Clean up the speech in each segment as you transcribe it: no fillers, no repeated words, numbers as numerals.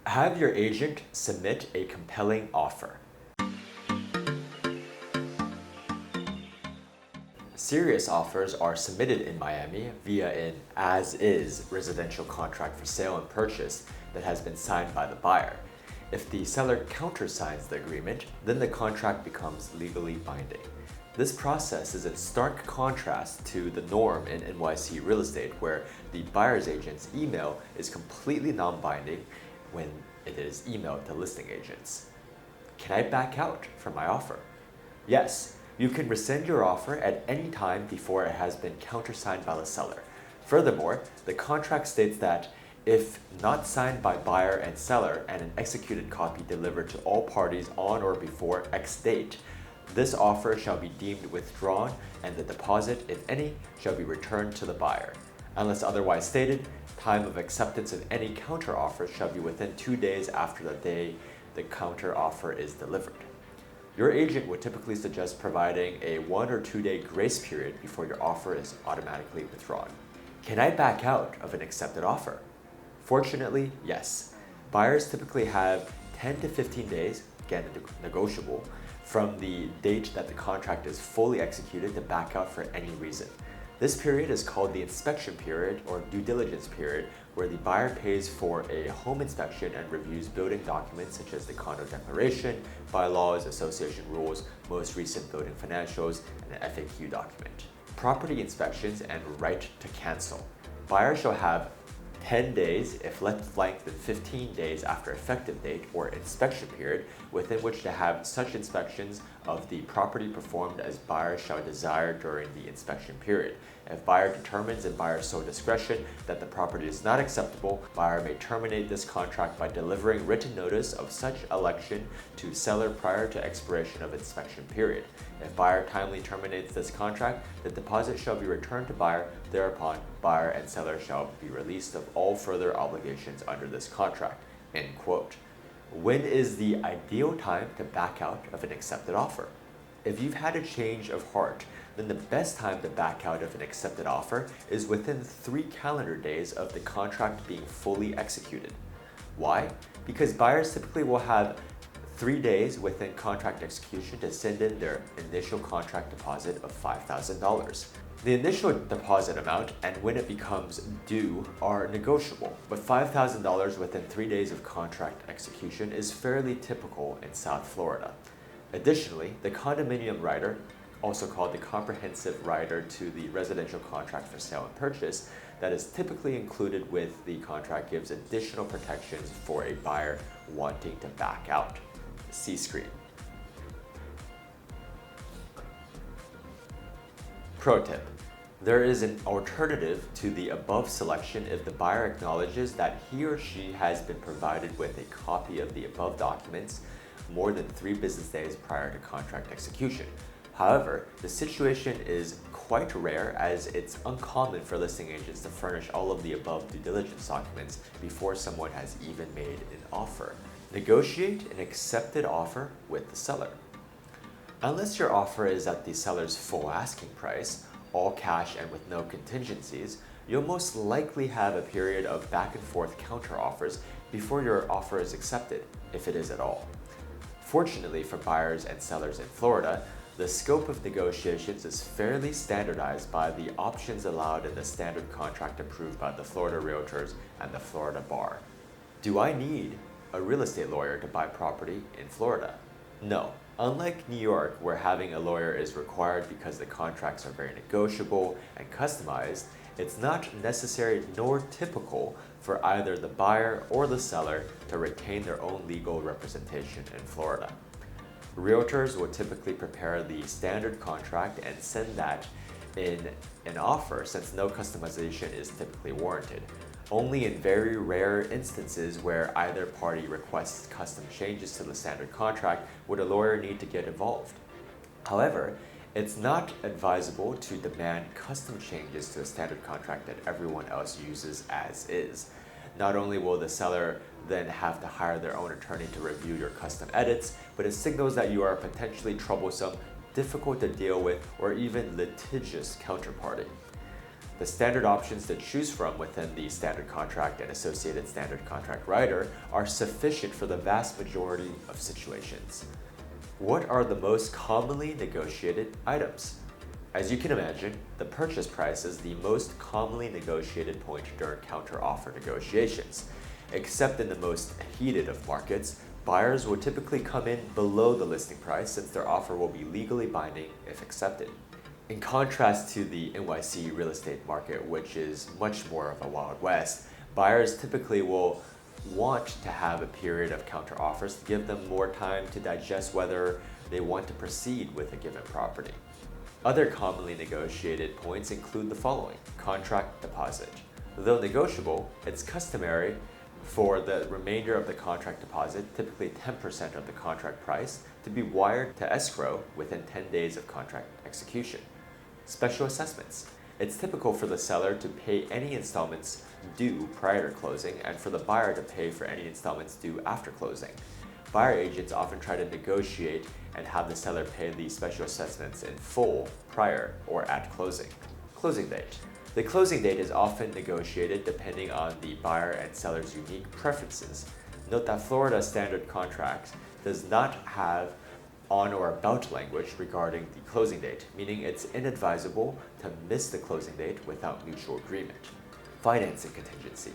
Have your agent submit a compelling offer. Serious offers are submitted in Miami via an as-is residential contract for sale and purchase that has been signed by the buyer. If the seller countersigns the agreement, then the contract becomes legally binding. This process is in stark contrast to the norm in NYC real estate, where the buyer's agent's email is completely non-binding when it is emailed to listing agents. Can I back out from my offer? Yes, you can rescind your offer at any time before it has been countersigned by the seller. Furthermore, the contract states that if not signed by buyer and seller and an executed copy delivered to all parties on or before X date, this offer shall be deemed withdrawn and the deposit, if any, shall be returned to the buyer. Unless otherwise stated, time of acceptance of any counteroffer shall be within 2 days after the day the counteroffer is delivered. Your agent would typically suggest providing a 1 or 2 day grace period before your offer is automatically withdrawn. Can I back out of an accepted offer? Fortunately, yes. Buyers typically have 10 to 15 days, again negotiable, from the date that the contract is fully executed to back out for any reason. This period is called the inspection period or due diligence period, where the buyer pays for a home inspection and reviews building documents such as the condo declaration, bylaws, association rules, most recent building financials, and an FAQ document. Property inspections and right to cancel. Buyers shall have 10 days, if less blank than 15 days after effective date or inspection period, within which to have such inspections of the property performed as buyer shall desire during the inspection period. If buyer determines in buyer's sole discretion that the property is not acceptable, buyer may terminate this contract by delivering written notice of such election to seller prior to expiration of inspection period. If buyer timely terminates this contract, the deposit shall be returned to buyer. Thereupon, buyer and seller shall be released of all further obligations under this contract. End quote. When is the ideal time to back out of an accepted offer? If you've had a change of heart, then the best time to back out of an accepted offer is within 3 calendar days of the contract being fully executed. Why? Because buyers typically will have 3 days within contract execution to send in their initial contract deposit of $5,000. The initial deposit amount and when it becomes due are negotiable, but $5,000 within 3 days of contract execution is fairly typical in South Florida. Additionally, the condominium rider, also called the comprehensive rider to the residential contract for sale and purchase, that is typically included with the contract gives additional protections for a buyer wanting to back out. See screen. Pro tip. There is an alternative to the above selection if the buyer acknowledges that he or she has been provided with a copy of the above documents more than 3 business days prior to contract execution. However, the situation is quite rare as it's uncommon for listing agents to furnish all of the above due diligence documents before someone has even made an offer. Negotiate an accepted offer with the seller. Unless your offer is at the seller's full asking price, all cash and with no contingencies, you'll most likely have a period of back and forth counter offers before your offer is accepted, if it is at all. Fortunately for buyers and sellers in Florida, the scope of negotiations is fairly standardized by the options allowed in the standard contract approved by the Florida Realtors and the Florida Bar. Do I need a real estate lawyer to buy property in Florida? No. Unlike New York, where having a lawyer is required because the contracts are very negotiable and customized, it's not necessary nor typical for either the buyer or the seller to retain their own legal representation in Florida. Realtors will typically prepare the standard contract and send that in an offer since no customization is typically warranted. Only in very rare instances where either party requests custom changes to the standard contract would a lawyer need to get involved. However, it's not advisable to demand custom changes to a standard contract that everyone else uses as is. Not only will the seller then have to hire their own attorney to review your custom edits, but it signals that you are a potentially troublesome, difficult to deal with, or even litigious counterparty. The standard options to choose from within the standard contract and associated standard contract rider are sufficient for the vast majority of situations. What are the most commonly negotiated items? As you can imagine, the purchase price is the most commonly negotiated point during counteroffer negotiations. Except in the most heated of markets, buyers will typically come in below the listing price since their offer will be legally binding if accepted. In contrast to the NYC real estate market, which is much more of a Wild West, buyers typically will want to have a period of counteroffers to give them more time to digest whether they want to proceed with a given property. Other commonly negotiated points include the following: contract deposit. Though negotiable, it's customary for the remainder of the contract deposit, typically 10% of the contract price, to be wired to escrow within 10 days of contract execution. Special assessments. It's typical for the seller to pay any installments due prior to closing and for the buyer to pay for any installments due after closing. Buyer agents often try to negotiate and have the seller pay the special assessments in full prior or at closing. Closing date. The closing date is often negotiated depending on the buyer and seller's unique preferences. Note that Florida standard contract does not have on or about language regarding the closing date, meaning it's inadvisable to miss the closing date without mutual agreement. Financing contingency.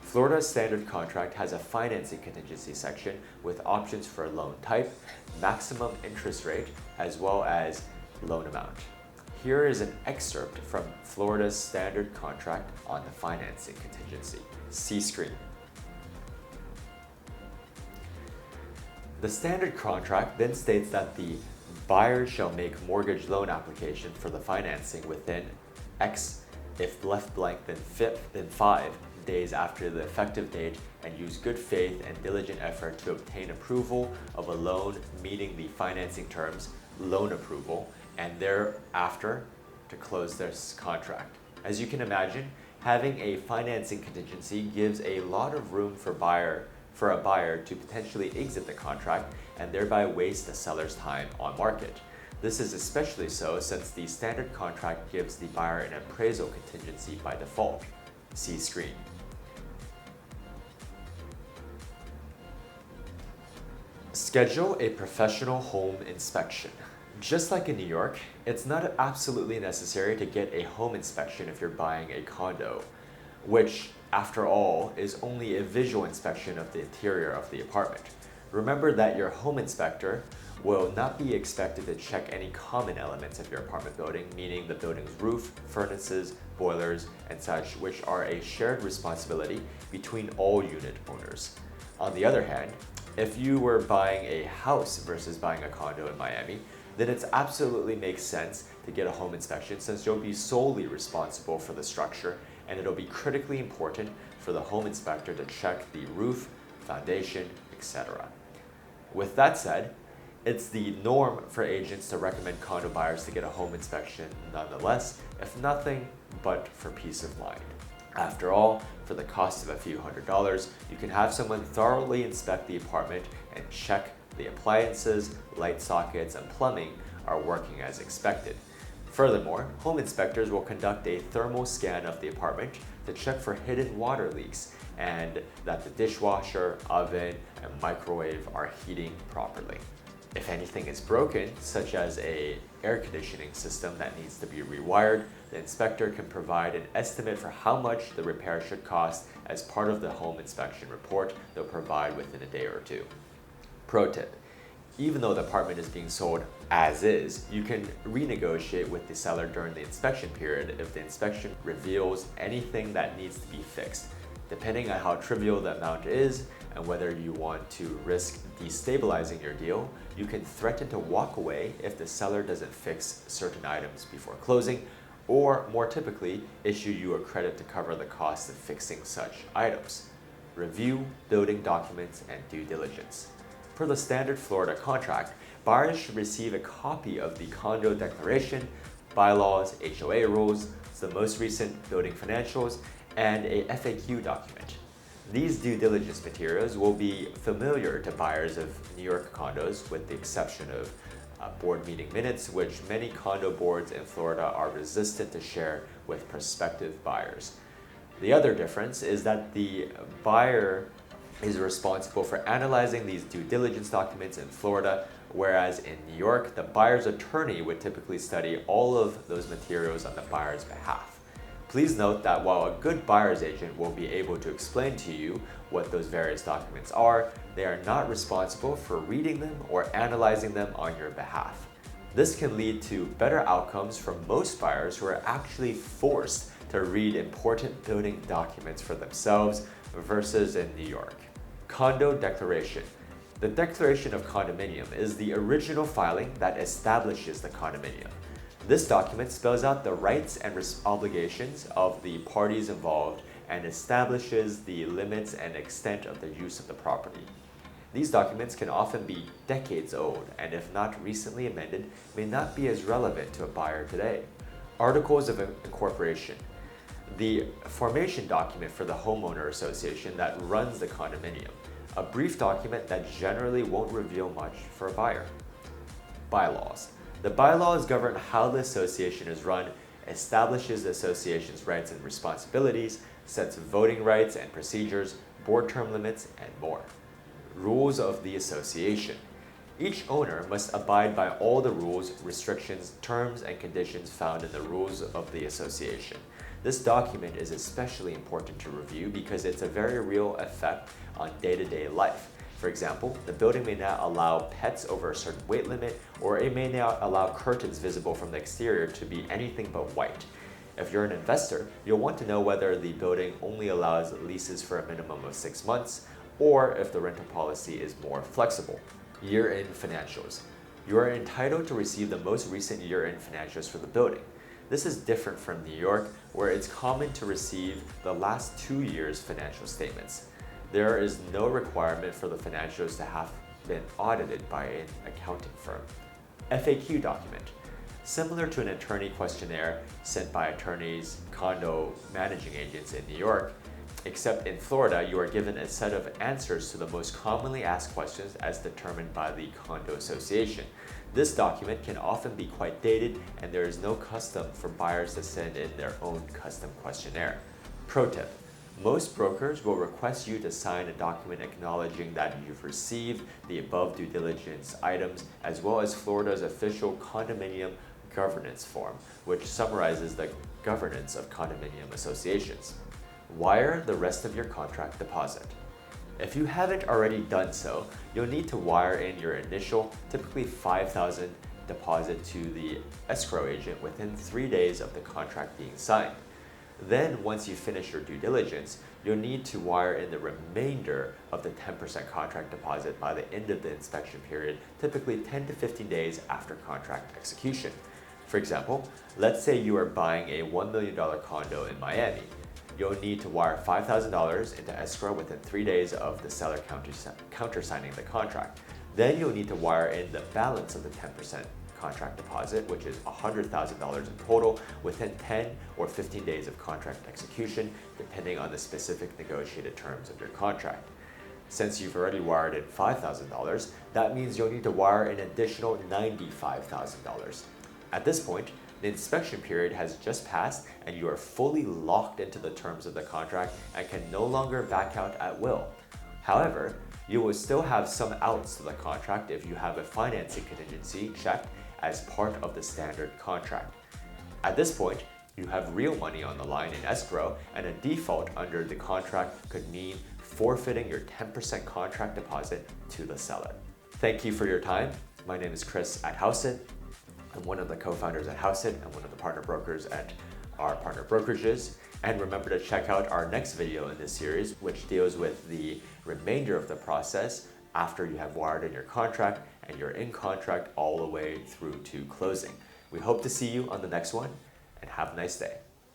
Florida's standard contract has a financing contingency section with options for loan type, maximum interest rate, as well as loan amount. Here is an excerpt from Florida's standard contract on the financing contingency. See screen. The standard contract then states that the buyer shall make mortgage loan application for the financing within X if left blank then 5 days after the effective date and use good faith and diligent effort to obtain approval of a loan meeting the financing terms, loan approval, and thereafter to close this contract. As you can imagine, having a financing contingency gives a lot of room for a buyer to potentially exit the contract and thereby waste the seller's time on market. This is especially so since the standard contract gives the buyer an appraisal contingency by default. See screen. Schedule a professional home inspection. Just like in New York, it's not absolutely necessary to get a home inspection if you're buying a condo, which, after all, is only a visual inspection of the interior of the apartment. Remember that your home inspector will not be expected to check any common elements of your apartment building, meaning the building's roof, furnaces, boilers, and such, which are a shared responsibility between all unit owners. On the other hand, if you were buying a house versus buying a condo in Miami, then it absolutely makes sense to get a home inspection since you'll be solely responsible for the structure and it'll be critically important for the home inspector to check the roof, foundation, etc. With that said, it's the norm for agents to recommend condo buyers to get a home inspection nonetheless, if nothing but for peace of mind. After all, for the cost of a few $100s, you can have someone thoroughly inspect the apartment and check the appliances, light sockets, and plumbing are working as expected. Furthermore, home inspectors will conduct a thermal scan of the apartment to check for hidden water leaks and that the dishwasher, oven, and microwave are heating properly. If anything is broken, such as an air conditioning system that needs to be rewired, the inspector can provide an estimate for how much the repair should cost as part of the home inspection report they'll provide within a day or two. Pro tip: even though the apartment is being sold as is, you can renegotiate with the seller during the inspection period if the inspection reveals anything that needs to be fixed. Depending on how trivial the amount is and whether you want to risk destabilizing your deal, you can threaten to walk away if the seller doesn't fix certain items before closing, or more typically, issue you a credit to cover the cost of fixing such items. Review building documents and due diligence. Per the standard Florida contract, buyers should receive a copy of the condo declaration, bylaws, HOA rules, the most recent building financials, and a FAQ document. These due diligence materials will be familiar to buyers of New York condos with the exception of board meeting minutes, which many condo boards in Florida are resistant to share with prospective buyers. The other difference is that the buyer is responsible for analyzing these due diligence documents in Florida, whereas in New York, the buyer's attorney would typically study all of those materials on the buyer's behalf. Please note that while a good buyer's agent will be able to explain to you what those various documents are, they are not responsible for reading them or analyzing them on your behalf. This can lead to better outcomes for most buyers who are actually forced to read important building documents for themselves versus in New York. Condo Declaration. The Declaration of Condominium is the original filing that establishes the condominium. This document spells out the rights and obligations of the parties involved and establishes the limits and extent of the use of the property. These documents can often be decades old, and if not recently amended, may not be as relevant to a buyer today. Articles of Incorporation. The formation document for the homeowner association that runs the condominium. A brief document that generally won't reveal much for a buyer. Bylaws. The bylaws govern how the association is run, establishes the association's rights and responsibilities, sets voting rights and procedures, board term limits, and more. Rules of the association. Each owner must abide by all the rules, restrictions, terms, and conditions found in the rules of the association. This document is especially important to review because it's a very real effect on day-to-day life. For example, the building may not allow pets over a certain weight limit, or it may not allow curtains visible from the exterior to be anything but white. If you're an investor, you'll want to know whether the building only allows leases for a minimum of 6 months, or if the rental policy is more flexible. Year-end financials. You are entitled to receive the most recent year-end financials for the building. This is different from New York, where it's common to receive the last 2 years' financial statements. There is no requirement for the financials to have been audited by an accounting firm. FAQ document. Similar to an attorney questionnaire sent by attorneys, condo managing agents in New York, except in Florida, you are given a set of answers to the most commonly asked questions as determined by the condo association. This document can often be quite dated, and there is no custom for buyers to send in their own custom questionnaire. Pro tip. Most brokers will request you to sign a document acknowledging that you've received the above due diligence items, as well as Florida's official condominium governance form, which summarizes the governance of condominium associations. Wire the rest of your contract deposit. If you haven't already done so, you'll need to wire in your initial, typically $5,000 deposit to the escrow agent within 3 days of the contract being signed. Then, once you finish your due diligence, you'll need to wire in the remainder of the 10% contract deposit by the end of the inspection period, typically 10 to 15 days after contract execution. For example, let's say you are buying a $1 million condo in Miami. You'll need to wire $5,000 into escrow within 3 days of the seller countersigning the contract. Then you'll need to wire in the balance of the 10% contract deposit, which is $100,000 in total, within 10 or 15 days of contract execution, depending on the specific negotiated terms of your contract. Since you've already wired in $5,000, that means you'll need to wire an additional $95,000. At this point, the inspection period has just passed and you are fully locked into the terms of the contract and can no longer back out at will. However, you will still have some outs to the contract if you have a financing contingency checked as part of the standard contract. At this point, you have real money on the line in escrow, and a default under the contract could mean forfeiting your 10% contract deposit to the seller. Thank you for your time. My name is Chris at Hauseit. I'm one of the co-founders at Hauseit and one of the partner brokers at our partner brokerages. And remember to check out our next video in this series, which deals with the remainder of the process after you have wired in your contract and you're in contract all the way through to closing. We hope to see you on the next one, and have a nice day.